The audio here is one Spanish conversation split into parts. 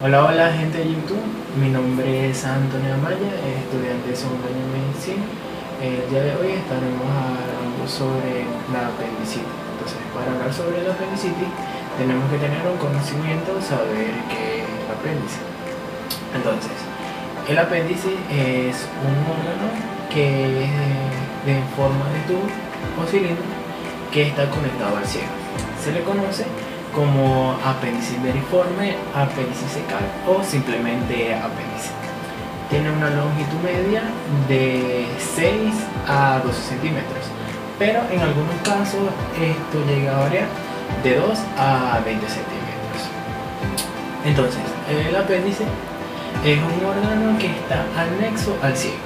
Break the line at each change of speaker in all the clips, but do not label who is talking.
Hola, hola gente de YouTube, mi nombre es Antonio Amaya, estudiante de segundo año de medicina. El día de hoy estaremos hablando sobre la apendicitis. Entonces, para hablar sobre la apendicitis tenemos que tener un conocimiento, saber qué es el apéndice. Entonces, el apéndice es un órgano que es de forma de tubo o cilindro que está conectado al ciego. Se le conoce como apéndice veriforme, apéndice secal o simplemente apéndice. Tiene una longitud media de 6 a 12 centímetros, pero en algunos casos esto llega a variar de 2 a 20 centímetros. Entonces, el apéndice es un órgano que está anexo al ciego,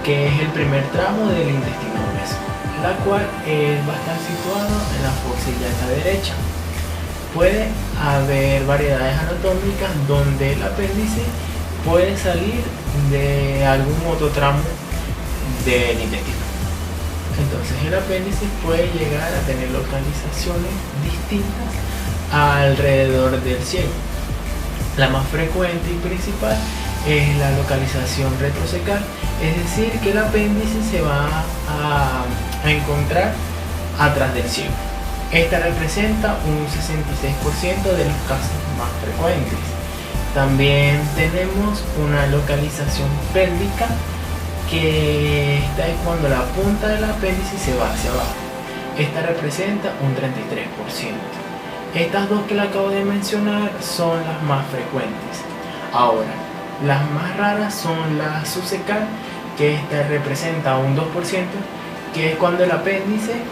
que es el primer tramo del intestino grueso, la cual va a estar situado en la fosa ilíaca derecha. Puede haber variedades anatómicas donde el apéndice puede salir de algún otro tramo del intestino. Entonces el apéndice puede llegar a tener localizaciones distintas alrededor del ciego. La más frecuente y principal es la localización retrocecal, es decir, que el apéndice se va a encontrar atrás del ciego. Esta representa un 66% de los casos más frecuentes. También tenemos una localización pélvica, que esta es cuando la punta del apéndice se va hacia abajo. Esta representa un 33%. Estas dos que le acabo de mencionar son las más frecuentes. Ahora, las más raras son la subcecal, que esta representa un 2%, que es cuando el apéndice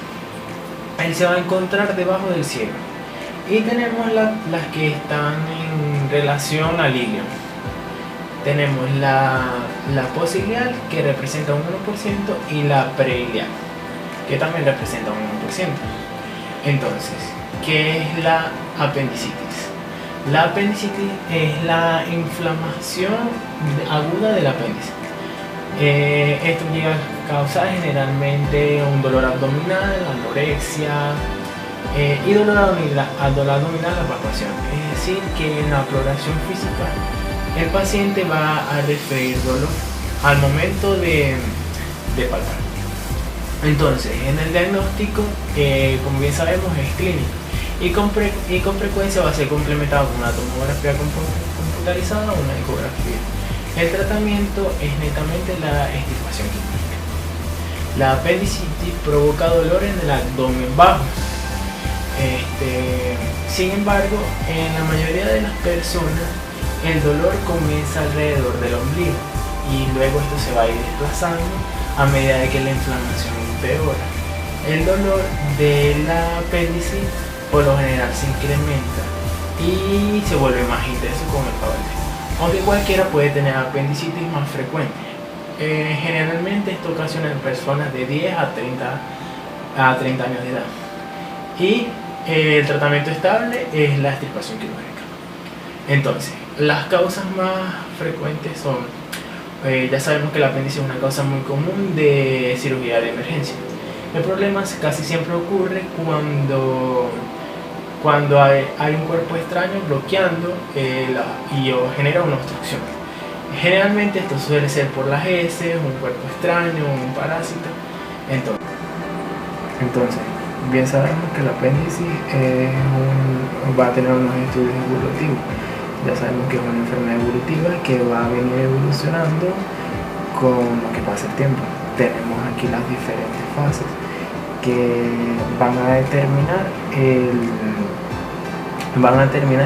él se va a encontrar debajo del ciego. Y tenemos las que están en relación al ilion. Tenemos la posiliar, que representa un 1%, y la preiliar, que también representa un 1%. Entonces, ¿qué es la apendicitis? La apendicitis es la inflamación aguda del apéndice. Esto llega a causar generalmente un dolor abdominal, anorexia y dolor abdominal a palpación. Es decir, que en la exploración física el paciente va a referir dolor al momento de palpar. Entonces, en el diagnóstico, como bien sabemos, es clínico y con frecuencia va a ser complementado con una tomografía computarizada o una ecografía. El tratamiento es netamente la extirpación quirúrgica. La apendicitis provoca dolor en el abdomen bajo. Sin embargo, en la mayoría de las personas el dolor comienza alrededor del ombligo y luego esto se va a ir desplazando a medida de que la inflamación empeora. El dolor de la apéndice por lo general se incrementa y se vuelve más intenso con el paso del tiempo, aunque cualquiera puede tener apendicitis más frecuente. Generalmente esto ocasiona en personas de 10 a 30 años de edad. Y el tratamiento estable es la extirpación quirúrgica. Entonces, las causas más frecuentes son, ya sabemos que el apéndice es una causa muy común de cirugía de emergencia. El problema casi siempre ocurre cuando hay un cuerpo extraño bloqueando o genera una obstrucción. Generalmente esto suele ser por las heces, un cuerpo extraño, un parásito. Entonces, bien sabemos que el apéndice va a tener unos estudios evolutivos. Ya sabemos que es una enfermedad evolutiva que va a venir evolucionando con lo que pasa el tiempo. Tenemos aquí las diferentes fases que van a determinar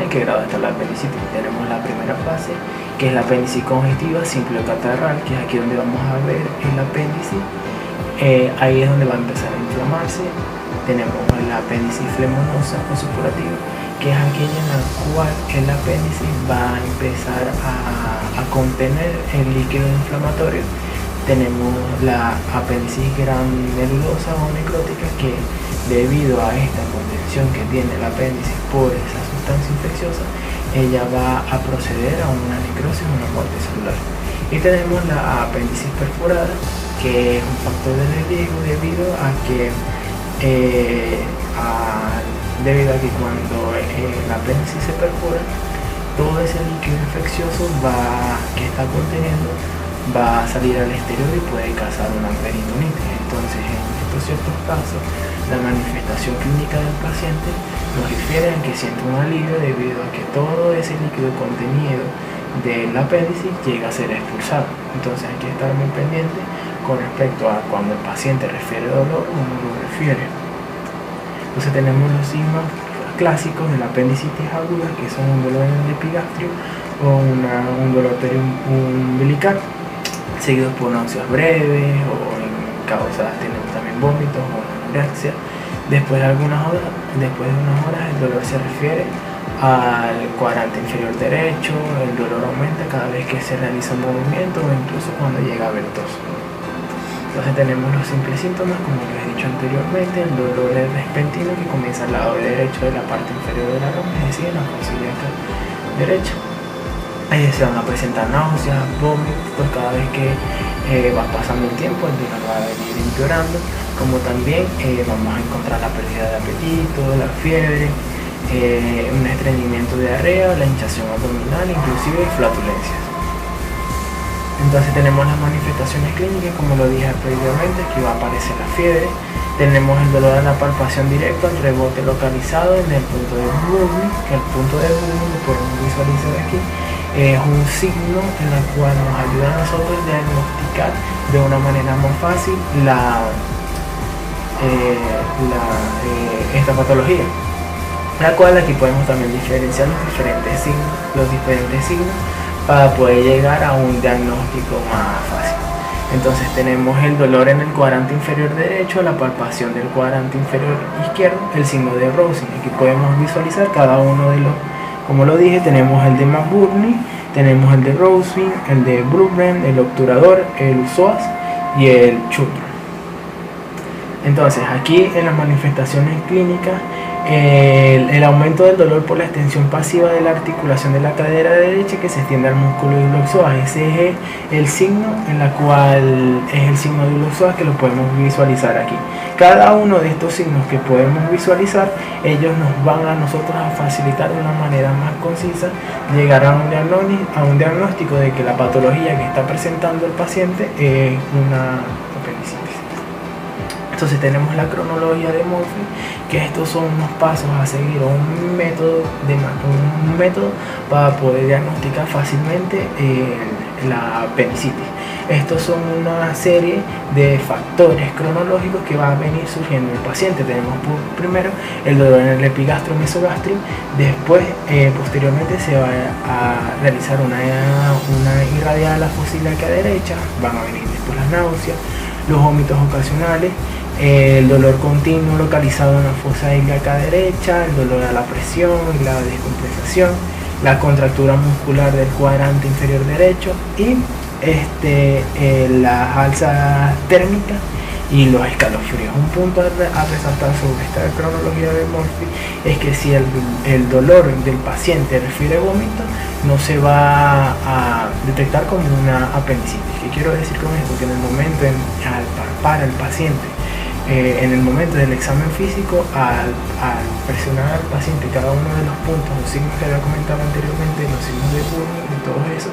en qué grado está la apendicitis. Tenemos la primera fase, que es la apéndice congestiva simple o catarral, que es aquí donde vamos a ver el apéndice. Ahí es donde va a empezar a inflamarse. Tenemos la apéndice flemonosa o supurativa, que es aquella en la cual el apéndice va a empezar a contener el líquido inflamatorio. Tenemos la apéndice granulosa o necrótica, que debido a esta contención que tiene el apéndice por esa sustancia infecciosa, ella va a proceder a una necrosis o una muerte celular. Y tenemos la apéndice perforada, que es un factor de riesgo debido a que cuando el apéndice se perfora, todo ese líquido infeccioso que está conteniendo va a salir al exterior y puede causar una peritonitis. Entonces, en estos ciertos casos, la manifestación clínica del paciente nos refiere a que siente un alivio debido a que todo ese líquido contenido del apéndice llega a ser expulsado. Entonces, hay que estar muy pendiente con respecto a cuando el paciente refiere dolor, cómo lo refiere. Entonces, tenemos los signos clásicos de la apendicitis aguda, que son un dolor en el epigastrio o un dolor umbilical, seguidos por náuseas breves o en causas tenemos también vómitos o anorexia. Después de unas horas, el dolor se refiere al cuadrante inferior derecho. El dolor aumenta cada vez que se realiza un movimiento o incluso cuando llega a haber tos. Entonces tenemos los simples síntomas, como les he dicho anteriormente. El dolor es repentino que comienza al lado derecho de la parte inferior de la roma, es decir, en la fosa ilíaca derecha. Se van a presentar náuseas, vómitos cada vez que va pasando el tiempo, el dolor va a venir empeorando, como también vamos a encontrar la pérdida de apetito, la fiebre, un estreñimiento de diarrea, la hinchazón abdominal, inclusive flatulencias. Entonces tenemos las manifestaciones clínicas, como lo dije previamente, aquí va a aparecer la fiebre, tenemos el dolor en la palpación directa, el rebote localizado en el punto de Brugman, que el punto de Brugman lo podemos visualizar aquí. Es un signo en el cual nos ayuda a nosotros a diagnosticar de una manera más fácil esta patología, la cual aquí podemos también diferenciar los diferentes signos para poder llegar a un diagnóstico más fácil. Entonces tenemos el dolor en el cuadrante inferior derecho, la palpación del cuadrante inferior izquierdo, el signo de Rosen. Aquí podemos visualizar cada uno de los, como lo dije, tenemos el de McBurney, tenemos el de Rosen, el de Brugman, el obturador, el psoas y el Chutro. Entonces aquí en las manifestaciones clínicas, el aumento del dolor por la extensión pasiva de la articulación de la cadera derecha que se extiende al músculo iliopsoas. Ese es el signo en la cual es el signo de iliopsoas, que lo podemos visualizar aquí. Cada uno de estos signos que podemos visualizar, ellos nos van a nosotros a facilitar de una manera más concisa llegar a un diagnóstico de que la patología que está presentando el paciente es una apendicitis. Entonces tenemos la cronología de Murphy, que estos son unos pasos a seguir, o un método para poder diagnosticar fácilmente la apendicitis. Estos son una serie de factores cronológicos que va a venir surgiendo en el paciente. Tenemos primero el dolor en el epigastrio mesogastrio, después posteriormente se va a realizar una irradiada a la fosa ilíaca derecha, van a venir después las náuseas, los vómitos ocasionales, el dolor continuo localizado en la fosa ilíaca derecha, el dolor a la presión y la descompensación, la contractura muscular del cuadrante inferior derecho y las alzas térmicas y los escalofríos. Un punto a resaltar sobre esta cronología de Murphy es que si el dolor del paciente refiere vómito, no se va a detectar como una apendicitis. ¿Qué quiero decir con esto? Que en el momento al palpar al paciente, en el momento del examen físico, al presionar al paciente cada uno de los puntos, los signos que había comentado anteriormente, los signos de Burn y todo eso,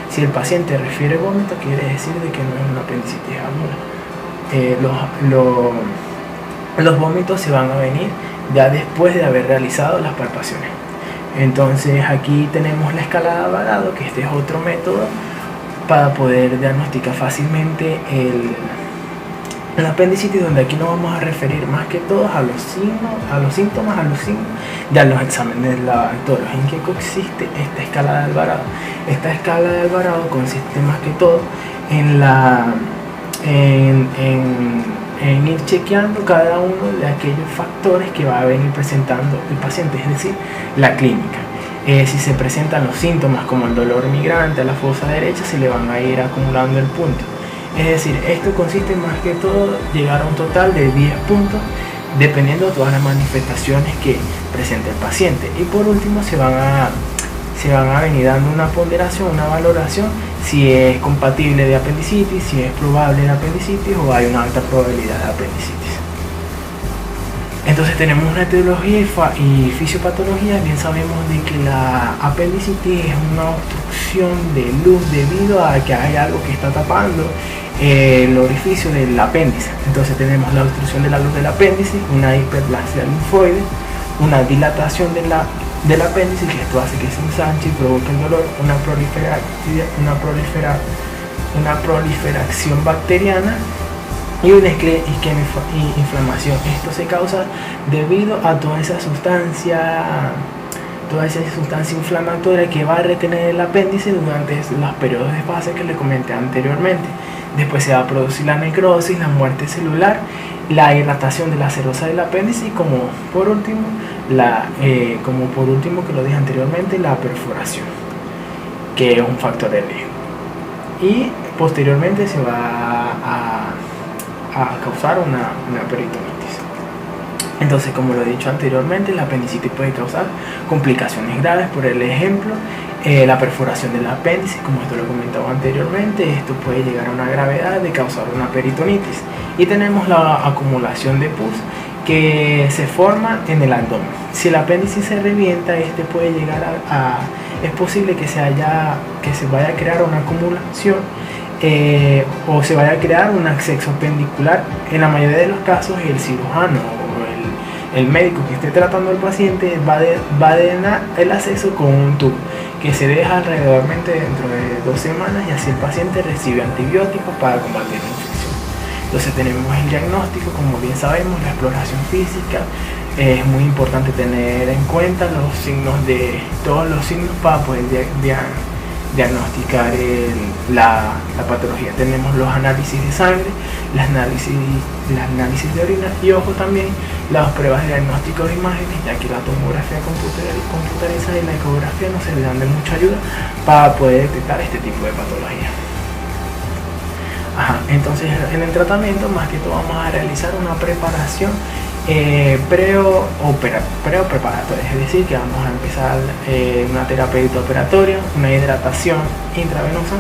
si el paciente refiere vómito, quiere decir de que no es una apendicitis aguda. Los vómitos se van a venir ya después de haber realizado las palpaciones. Entonces aquí tenemos la escala de Alvarado, que este es otro método para poder diagnosticar fácilmente la apendicitis, donde aquí nos vamos a referir más que todo a los síntomas de los exámenes laboratorios. ¿En qué consiste esta escala de Alvarado? Esta escala de Alvarado consiste más que todo en ir chequeando cada uno de aquellos factores que va a venir presentando el paciente, es decir, la clínica. Si se presentan los síntomas como el dolor migrante a la fosa derecha, se le van a ir acumulando el punto. Es decir, esto consiste más que todo llegar a un total de 10 puntos dependiendo de todas las manifestaciones que presente el paciente. Y por último se van a venir dando una ponderación, una valoración, si es compatible de apendicitis, si es probable de apendicitis o hay una alta probabilidad de apendicitis. Entonces tenemos una etiología y fisiopatología. Bien sabemos de que la apendicitis es una obstrucción de luz debido a que hay algo que está tapando el orificio del apéndice. Entonces tenemos la obstrucción de la luz del apéndice, una hiperplasia linfoide, una dilatación del apéndice, que esto hace que se ensanche y provoque el dolor, una proliferación bacteriana y una inflamación. Esto se causa debido a toda esa sustancia inflamatoria que va a retener el apéndice durante los periodos de fase que le comenté anteriormente. Después se va a producir la necrosis, la muerte celular, la irritación de la serosa del apéndice y como por último que lo dije anteriormente, la perforación, que es un factor de riesgo. Y posteriormente se va a causar una peritonitis. Entonces, como lo he dicho anteriormente, la apendicitis puede causar complicaciones graves. Por el ejemplo, la perforación del apéndice, como esto lo he comentado anteriormente, esto puede llegar a una gravedad de causar una peritonitis. Y tenemos la acumulación de pus que se forma en el abdomen. Si el apéndice se revienta, este puede llegar es posible que se vaya a crear una acumulación o se vaya a crear un acceso apendicular. En la mayoría de los casos, el cirujano o el médico que esté tratando al paciente va a drenar el acceso con un tubo que se deja alrededormente dentro de 2 semanas, y así el paciente recibe antibióticos para combatir la infección. Entonces tenemos el diagnóstico, como bien sabemos, la exploración física. Es muy importante tener en cuenta todos los signos para poder diagnosticar la patología. Tenemos los análisis de sangre, las análisis de orina y ojo también las pruebas de diagnóstico de imágenes, ya que la tomografía computarizada y la ecografía nos servirán de mucha ayuda para poder detectar este tipo de patología. Entonces en el tratamiento más que todo vamos a realizar una preparación preparatoria, es decir, que vamos a empezar una terapia operatoria, una hidratación intravenosa,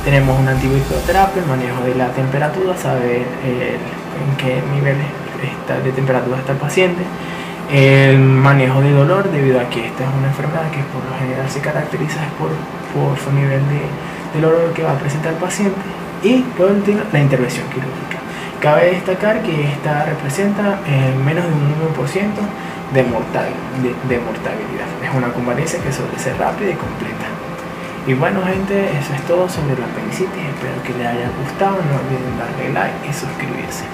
tenemos una antibiótico-terapia, el manejo de la temperatura, saber en qué nivel de temperatura está el paciente, el manejo de dolor, debido a que esta es una enfermedad que por lo general se caracteriza por su nivel de dolor que va a presentar el paciente, y por último la intervención quirúrgica. Cabe destacar que esta representa menos de un 1% de mortalidad. Es una convalecencia que suele ser rápida y completa. Y bueno, gente, eso es todo sobre la apendicitis. Espero que les haya gustado. No olviden darle like y suscribirse.